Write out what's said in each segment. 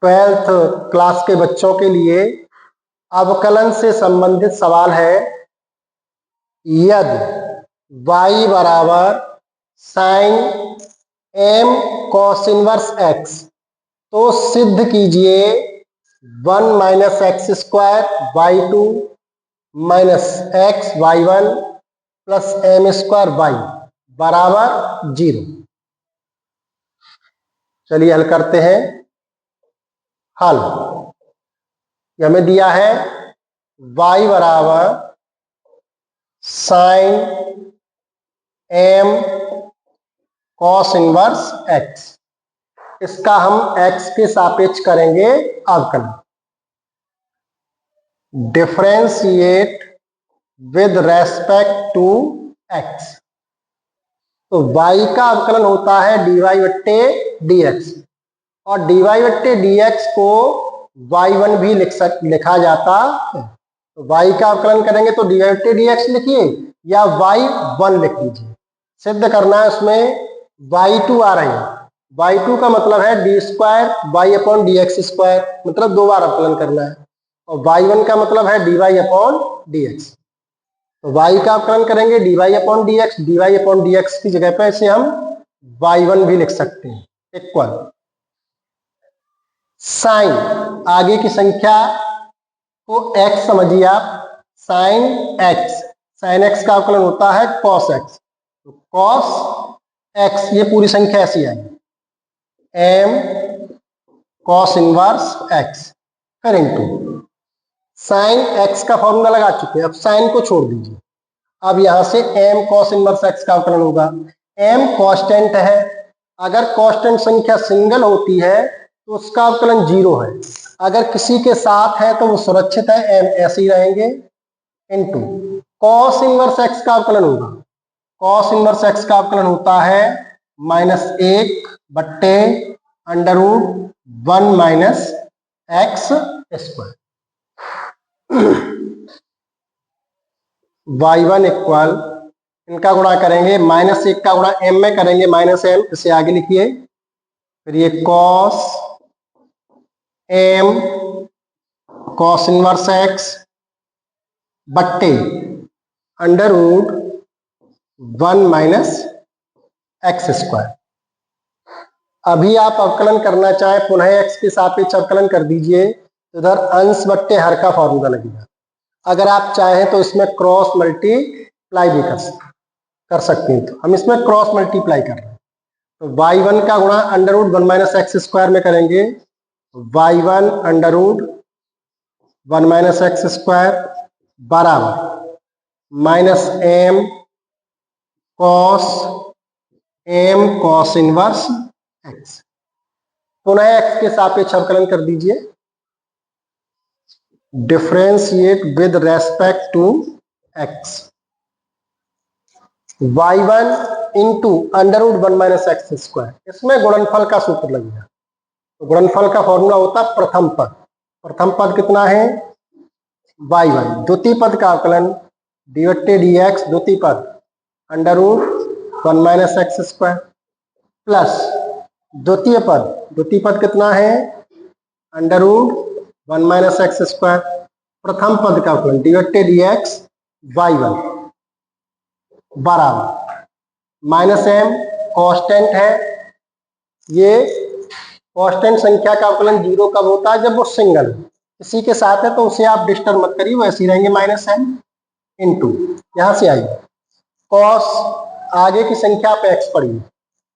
Twelfth class के बच्चों के लिए अवकलन से संबंधित सवाल है। यदि y बराबर sine m cos inverse x, तो सिद्ध कीजिए 1 minus x square y2 minus x y1 plus m square y बराबर 0। चलिए हल करते हैं। हल हमें दिया है y बराबर sine m cos inverse x, इसका हम x के सापेक्ष करेंगे अवकलन। Differentiate with respect to x, तो y का अवकलन होता है dy बट्टे dx, और dy बट्टे dx को y1 भी लिखा जाता है। तो y का अवकलन करेंगे तो dy बट्टे dx लिखिए या y1 लिख लीजिए। सिद्ध करना है उसमें y2 आ रही है, y2 का मतलब है d square y upon d x square, मतलब दो बार अवकलन करना है, और y1 का मतलब है d y upon d x. तो y का अवकलन करेंगे d y upon d x, d y upon d x की जगह पे इसे हम y1 भी लिख सकते हैं, इक्वल साइन आगे की संख्या को x समझिए आप, साइन x का अवकलन होता है cos x, तो cos x ये पूरी संख्या ऐसी आएगी m cos इनवर्स x, फिर इनटू साइन x का फॉर्मूला लगा चुके हैं, अब साइन को छोड़ दीजिए। अब यहां से m cos इनवर्स x का अवकलन होगा। m कांस्टेंट है, अगर कांस्टेंट संख्या सिंगल होती है तो उसका अवकलन 0 है, अगर किसी के साथ है तो वो सुरक्षित है, m ऐसे ही रहेंगे, इनटू cos इनवर्स x का अवकलन होगा। cos इनवर्स x का अवकलन होता है -1 बट्टे √1 minus x square. y1 equal, इनका गुणा करेंगे, -1 का गुणा m में करेंगे, -m, इसे आगे लिखिए, फिर ये cos m cos inverse x बट्टे √1 माइनस एक्स स्क्वायर। अभी आप अवकलन करना चाहे पुनः x के सापेक्ष अवकलन कर दीजिए, तो इधर अंश बट्टे हर का फॉर्मूला लगेगा। अगर आप चाहें तो इसमें क्रॉस मल्टीप्लाई भी कर सकते हैं, तो हम इसमें क्रॉस मल्टीप्लाई कर रहे हैं। तो y1 का गुणा √1 माइनस एक्स स्क्वायर में करेंगे, y1 √1 माइनस एक्स स्क्वायर बराबर -m cos इनवर्स x। पुनः x के सापेक्ष अवकलन कर दीजिए, differentiate with respect to x, y1 into √1 minus x square, इसमें गुणनफल का सूत्र लगेगा। तो गुणनफल का फॉर्मूला होता है प्रथम पद, प्रथम पद कितना है y1, द्वितीय पद का अवकलन डी बट्टे डी एक्स, द्वितीय पद √1 माइनस एक्स स्क्वायर, प्लस द्वितीय पद कितना है √1 माइनस एक्स स्क्वायर, प्रथम पद का अवकलन डी बट्टे डी एक्स y1 बराबर -m, कांस्टेंट है, ये कांस्टेंट संख्या का अवकलन 0 कब होता है, जब वो सिंगल किसी के साथ है, तो उसे आप डिस्टर्ब मत करिए, वो ऐसे ही रहेंगे -m, इनटू यहां से आइए cos, आगे की संख्या पे x पढ़िए,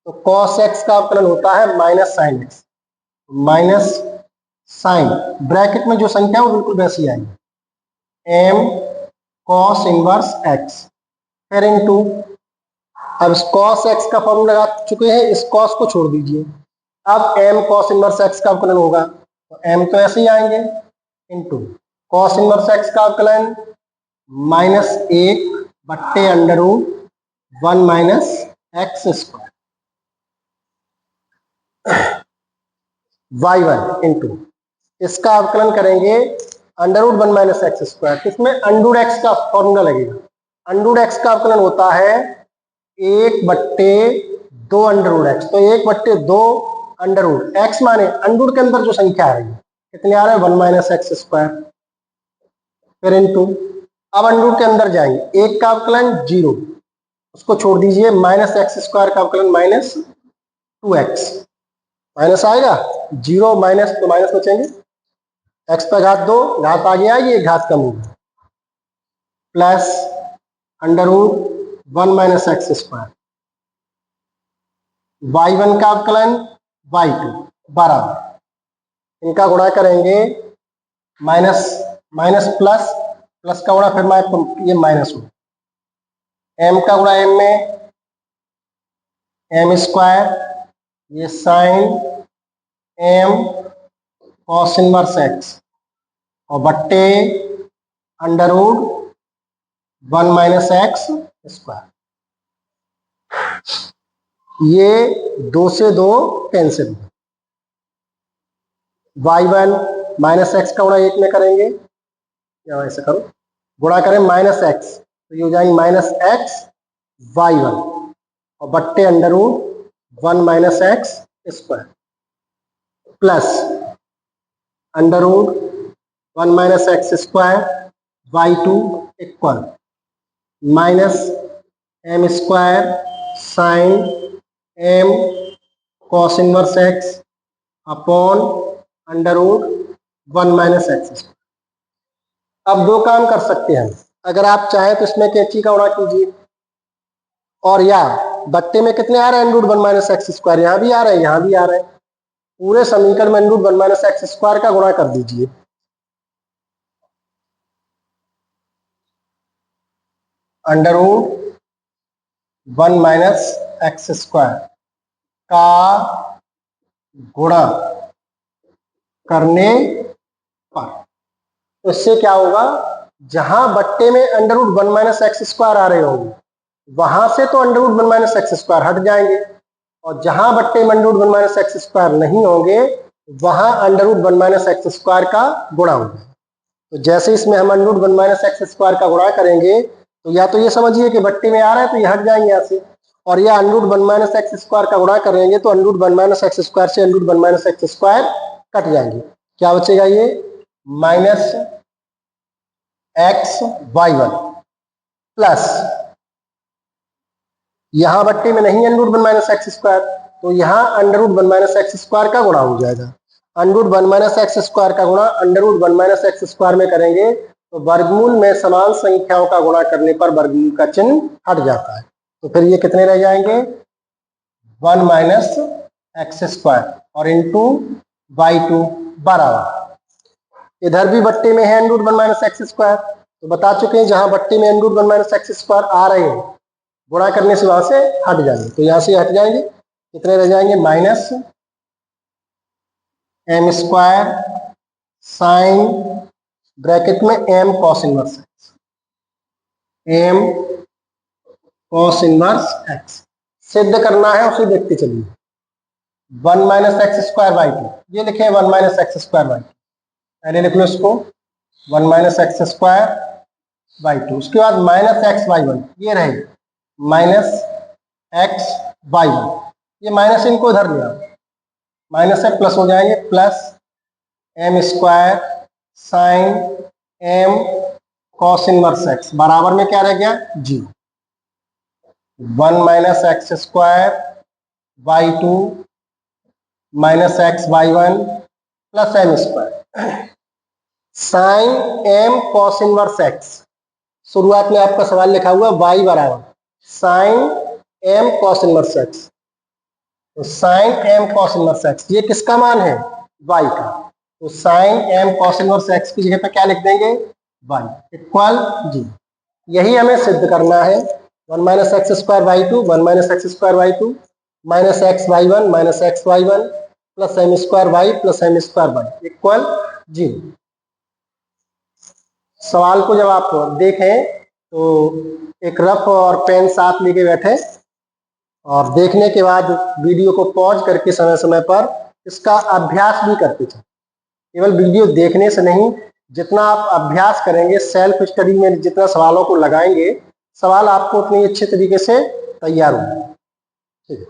तो cos x का अवकलन होता है -sin x, minus sine bracket में जो संख्या है वो बिल्कुल वैसी आएगी, m cos इनवर्स x, फिर इनटू, अब cos x का फॉर्मूला लगा चुके हैं, इस cos को छोड़ दीजिए, अब m cos इनवर्स x का अवकलन होगा, तो m तो ऐसे ही आएंगे, इनटू cos इनवर्स x का अवकलन -1 बट्टे √1 minus x square y1 into, इसका अवकलन करेंगे √1 माइनस एक्स स्क्वायर, इसमें √x का फॉर्मूला लगेगा। √x का अवकलन होता है 1 बट्टे 2 √x, तो 1 बट्टे 2 अंडर रूट एक्स माने अंडर रूट के अंदर जो संख्या आ रही है कितने आ रहा है 1 माइनस एक्स स्क्वायर, फिर इनटू अब अंडर रूट के अंदर जाएंगे, एक का अवकलन 0 उसको छोड़ दीजिए, माइनस एक्स स्क्वायर का अवकलन माइनस 2x, माइनस आएगा 0 माइनस तो माइनस बचेंगे, x पर घात 2 घात आगे आएगी एक घात कम होगी, plus under root 1 minus x square, y1 का अवकलन y2 बराबर इनका गुणा करेंगे माइनस माइनस प्लस प्लस का गुणा फिर ये माइनस हो, m का गुणा m में m स्क्वायर, ये sine m cos inverse x और बट्टे under root 1 minus x square, ये 2 से 2 कैंसिल, y1 माइनस एक्स का गुणा 1 में करेंगे या ऐसे करो गुणा करें माइनस एक्स तो ये हो जाएंगे माइनस एक्स y1 और बट्टे under root 1 minus x square plus under root 1 minus x square y2 equal minus m square sine m cos inverse x upon under root 1 minus x square. अब दो काम कर सकते हैं, अगर आप चाहें तो इसमें कैंची का गुणा कीजिए और या बट्टे में कितने आ रहे हैं under root 1 minus x square, यहाँ भी आ रहे हैं यहाँ भी आ रहे हैं, पूरे समीकरण में under root 1 minus x square का गुणा कर दीजिए, under root 1 minus x square का गुणा करने पर, तो इससे क्या होगा, जहां बट्टे में under root 1 minus x square आ रहे होंगे वहां से तो under root 1 minus x square हट जाएंगे और जहां बट्टे में under root 1 minus x square नहीं होंगे वहां under root 1 minus x square का गुणा होगा। तो जैसे इसमें हम under root 1 minus x square का गुणा करेंगे तो या तो ये समझिए कि बट्टे में आ रहा है तो ये हट जाएंगे यहाँ से, और यह under root 1 minus x square का गुणा करेंगे तो under root 1 minus x square से under root 1 minus x square cut जाएंगे, क्या बचेगा ये माइनस एक्स y1 प्लस यहां बट्टे में नहीं under root 1 minus x square तो यहां under root 1 minus x square का गुणा हो जाएगा, under root 1 minus x square का गुणा under root 1 minus x square में करेंगे तो वर्गमूल में समान संख्याओं का गुणा करने पर वर्गमूल का चिन्ह हट जाता है, तो फिर ये कितने रह जाएंगे 1 माइनस एक्स स्क्वायर और इंटू y2 बराबर इधर भी बट्टे में है under root 1 minus x square, तो बता चुके हैं जहां बट्टे में under root 1 minus x square आ रहे हैं गुणा करने से वहां से हट जाएंगे, तो यहां से हट जाएंगे कितने रह जाएंगे minus m square sign bracket में m cos inverse x, m cos inverse x सिद्ध करना है उसे देखते चलिए, 1 माइनस एक्स स्क्वायर y2 ये लिखे 1 माइनस एक्स स्क्वायर y2, पहले लिख लो इसको 1 माइनस एक्स स्क्वायर y2, उसके बाद माइनस एक्स y1 ये रहे माइनस एक्स y1, ये माइनस इनको इधर ले आओ माइनस है प्लस हो जाएंगे plus m square sine m cos inverse x बराबर में क्या रह गया 0, 1 minus x square y2 minus x y1 plus m square sine m cos inverse x, शुरुआत में आपका सवाल लिखा हुआ y बराबर sine m cos inverse x, तो sine m cos inverse x ये किसका मान है y का, तो sine m cos inverse x की जगह पे क्या लिख देंगे y इक्वल 0, यही हमें सिद्ध करना है 1 minus x square y2 1 minus x square y2 minus x y1 minus x y1 plus m square y plus m square y equal 0। सवाल को जब आप देखें तो एक रफ और पेन साथ लेके बैठे और देखने के बाद वीडियो को पॉज करके समय समय पर इसका अभ्यास भी करते चलें, केवल वीडियो देखने से नहीं, जितना आप अभ्यास करेंगे सेल्फ स्टडी में जितना सवालों को लगाएंगे सवाल आपको उतनी अच्छे तरीके से तैयार होंगे। ठीक है।